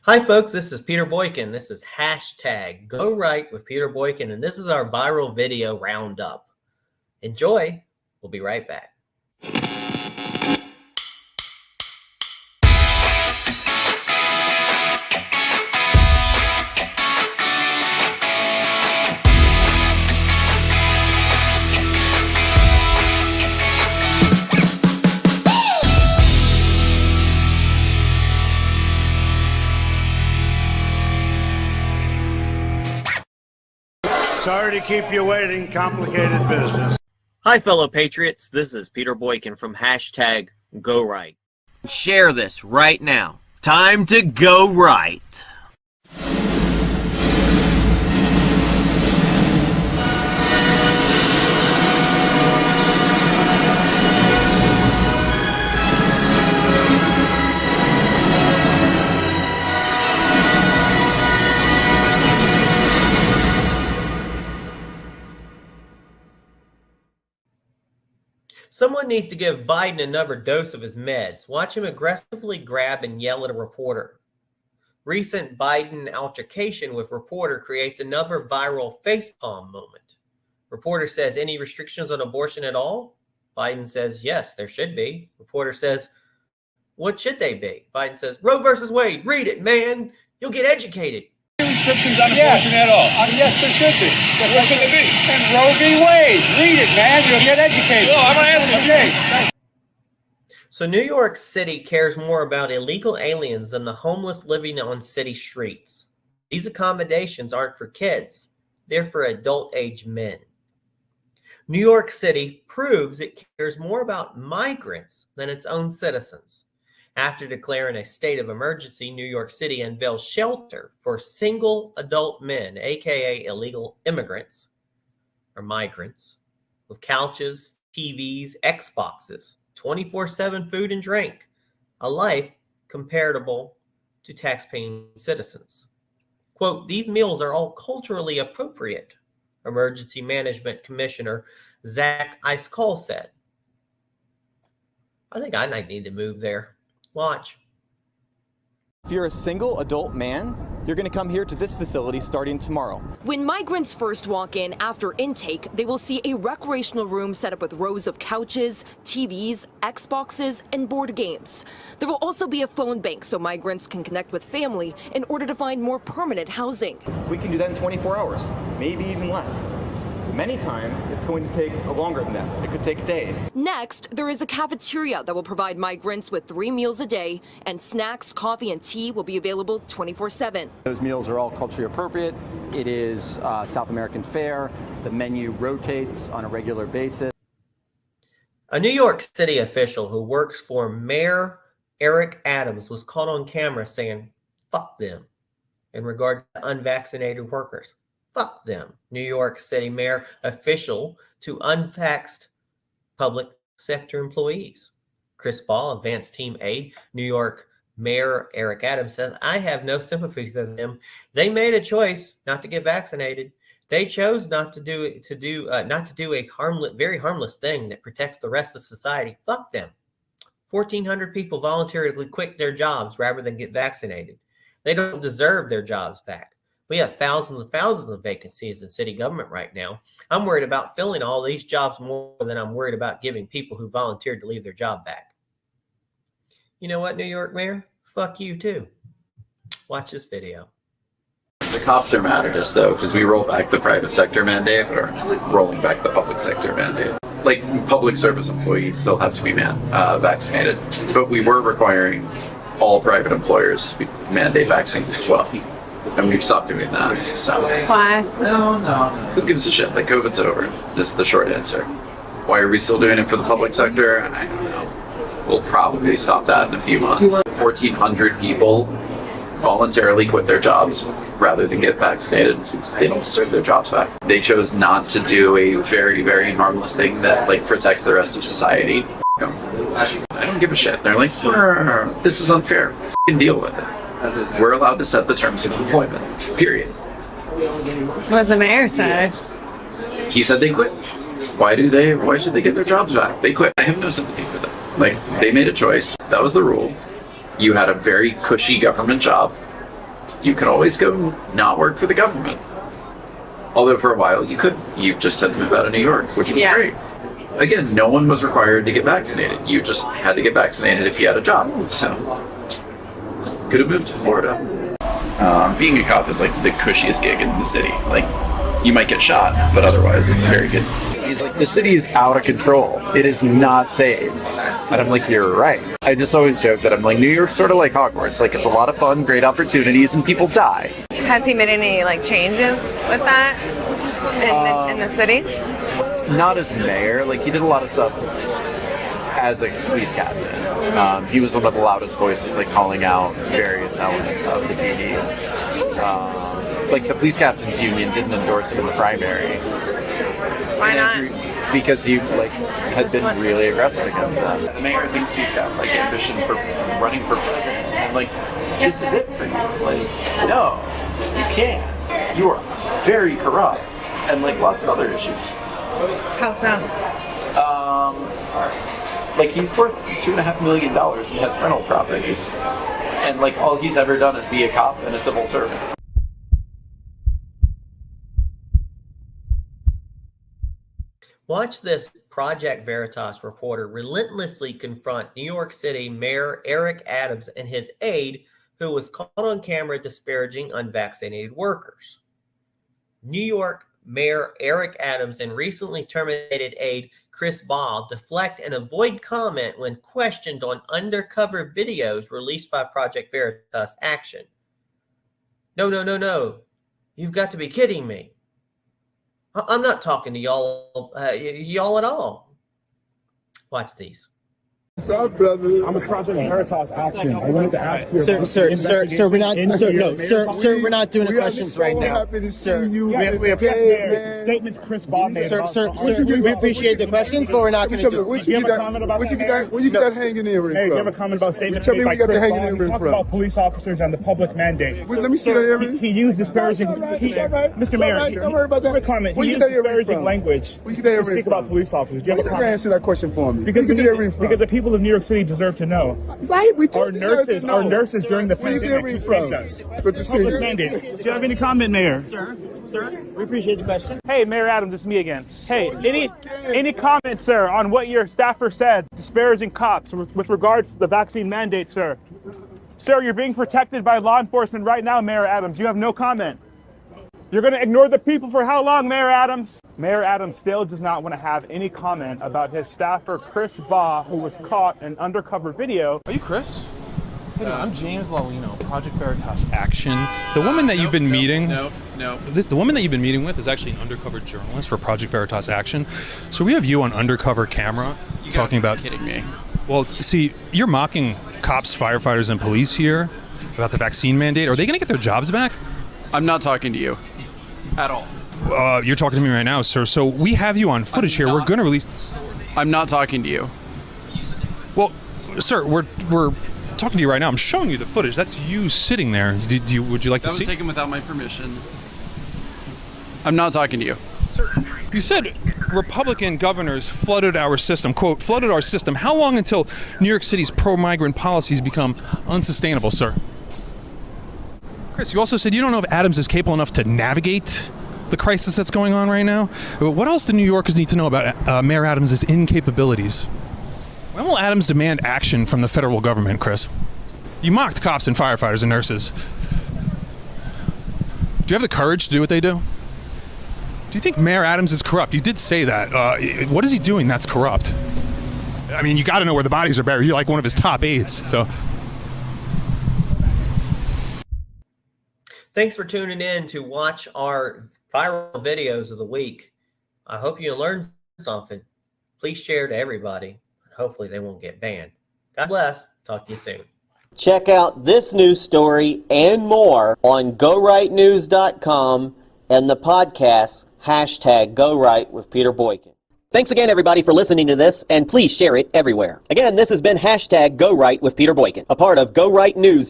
Hi folks, this is Peter Boykin. This is hashtag Go Right with Peter Boykin, and this is our viral video roundup. Enjoy. We'll be right back. Sorry to keep you waiting. Complicated business. Hi, fellow patriots. This is Peter Boykin from hashtag Go Right. Share this right now. Time to go right. Someone needs to give Biden another dose of his meds. Watch him aggressively grab and yell at a reporter. Recent Biden altercation with reporter creates another viral facepalm moment. Reporter says, any restrictions on abortion at all? Biden says, yes, there should be. Reporter says, what should they be? Biden says, Roe versus Wade. Read it, man. You'll get educated. Restrictions on abortion at all? Yes, there should be. What should they be? And Roe v. Wade. Read it, man. You'll get educated. No, I'm asking. Okay. So New York City cares more about illegal aliens than the homeless living on city streets. These accommodations aren't for kids. They're for adult-age men. New York City proves it cares more about migrants than its own citizens. After declaring a state of emergency, New York City unveiled shelter for single adult men, aka illegal immigrants or migrants, with couches, TVs, Xboxes, 24/7 food and drink, a life comparable to tax-paying citizens. Quote, these meals are all culturally appropriate, Emergency Management Commissioner Zach Eiskol said. I think I might need to move there. Watch. If you're a single adult man, you're going to come here to this facility starting tomorrow. When migrants first walk in after intake, they will see a recreational room set up with rows of couches, TVs, Xboxes, and board games. There will also be a phone bank so migrants can connect with family in order to find more permanent housing. We can do that in 24 hours, maybe even less. Many times, it's going to take longer than that. It could take days. Next, there is a cafeteria that will provide migrants with 3 meals a day, and snacks, coffee, and tea will be available 24/7. Those meals are all culturally appropriate. It is South American fare. The menu rotates on a regular basis. A New York City official who works for Mayor Eric Adams was caught on camera saying, fuck them, in regard to unvaccinated workers. Fuck them. New York City mayor official to unvaxxed public sector employees. Chris Ball, advanced team aide, New York Mayor Eric Adams says, I have no sympathy for them. They made a choice not to get vaccinated. They chose not to do a very harmless thing that protects the rest of society. Fuck them. 1,400 people voluntarily quit their jobs rather than get vaccinated. They don't deserve their jobs back. We have thousands of vacancies in city government right now. I'm worried about filling all these jobs more than I'm worried about giving people who volunteered to leave their job back. You know what, New York Mayor? Fuck you too. Watch this video. The cops are mad at us though, because we roll back the private sector mandate, or rolling back the public sector mandate. Like, public service employees still have to be vaccinated, but we were requiring all private employers to mandate vaccines as well. And we've stopped doing that. So why? No. Who gives a shit? Like, COVID's over. Is the short answer. Why are we still doing it for the public sector? I don't know. We'll probably stop that in a few months. 1,400 people voluntarily quit their jobs rather than get vaccinated. They don't deserve their jobs back. They chose not to do a very, very harmless thing that protects the rest of society. I don't give a shit. They're like, this is unfair. F***ing deal with it. We're allowed to set the terms of employment, period. What does the mayor say? He said they quit. Why should they get their jobs back? They quit. I have no sympathy for them. They made a choice. That was the rule. You had a very cushy government job. you could always go not work for the government. Although for a while you just had to move out of New York, which was great. Again, no one was required to get vaccinated. You just had to get vaccinated if you had a job. So, could have moved to Florida. Being a cop is like the cushiest gig in the city. Like, you might get shot, but otherwise it's very good. He's like, the city is out of control. It is not safe. And I'm like, you're right. I just always joke that I'm like, New York's sort of like Hogwarts. Like, it's a lot of fun, great opportunities, and people die. Has he made any like changes with that in the city? Not as mayor. Like, he did a lot of stuff as a police captain. He was one of the loudest voices, like calling out various elements of the PD. Like, the police captains union didn't endorse him in the primary. Why not? Because he had been really aggressive against them. The mayor thinks he's got ambition for running for president, and this is it for you. No, you can't. You are very corrupt, and lots of other issues. How so? He's worth $2.5 million and has rental properties, and all he's ever done is be a cop and a civil servant. Watch this Project Veritas reporter relentlessly confront New York City Mayor Eric Adams and his aide, who was caught on camera disparaging unvaccinated workers. New York Mayor Eric Adams and recently terminated aide Chris Baugh deflect and avoid comment when questioned on undercover videos released by Project Veritas Action. No. You've got to be kidding me. I'm not talking to y'all at all. Watch these. What's up, brother? I'm a Project Veritas Action. I wanted to ask you. Sir, we're not doing the questions right now. Happy to see you. We appreciate Statements Chris Baugh made. Sir, we appreciate the questions, but we're not going to do it. Do you have a comment about that? What you got hanging in right? Hey, do you have a comment about statements Tell me made by we got Chris the hanging Baugh? in He talked about police officers and the public mandate. Let me see that evidence. He used disparaging. Mr. Mayor, don't worry about that. Quick comment. He used disparaging language to speak about police officers. Do you have a comment? Answer that question for me. Because the people of New York City deserve to know. Right, our nurses during the pandemic saved us. Good to see you. Mandate. Do you have any comment, Mayor? Sir, we appreciate the question. Hey, Mayor Adams, it's me again. Hey, any comments, sir, on what your staffer said, disparaging cops with regards to the vaccine mandate, sir? Sir, you're being protected by law enforcement right now, Mayor Adams. You have no comment. You're going to ignore the people for how long, Mayor Adams? Mayor Adams still does not want to have any comment about his staffer, Chris Baugh, who was caught in undercover video. Are you Chris? Hey, I'm James Lalino, Project Veritas Action. The woman that you've been meeting... No. The woman that you've been meeting with is actually an undercover journalist for Project Veritas Action. So we have you on undercover camera talking about... You're kidding me. Well, see, you're mocking cops, firefighters, and police here about the vaccine mandate. Are they going to get their jobs back? I'm not talking to you. At all. You're talking to me right now, sir. So we have you on footage here. We're going to release the story. I'm not talking to you. Well, sir, we're talking to you right now. I'm showing you the footage. That's you sitting there. Would you like to see? That was taken without my permission. I'm not talking to you. Sir, you said Republican governors flooded our system, quote, flooded our system. How long until New York City's pro-migrant policies become unsustainable, sir? Chris, you also said you don't know if Adams is capable enough to navigate the crisis that's going on right now. What else do New Yorkers need to know about Mayor Adams' incapabilities? When will Adams demand action from the federal government, Chris? You mocked cops and firefighters and nurses. Do you have the courage to do what they do? Do you think Mayor Adams is corrupt? You did say that. What is he doing that's corrupt? I mean, you got to know where the bodies are buried. You're like one of his top aides, so... Thanks for tuning in to watch our viral videos of the week. I hope you learned something. Please share to everybody. Hopefully they won't get banned. God bless. Talk to you soon. Check out this news story and more on GoRightNews.com and the podcast #GoRight with Peter Boykin. Thanks again, everybody, for listening to this, and please share it everywhere. Again, this has been #GoRight with Peter Boykin, a part of Go Right News.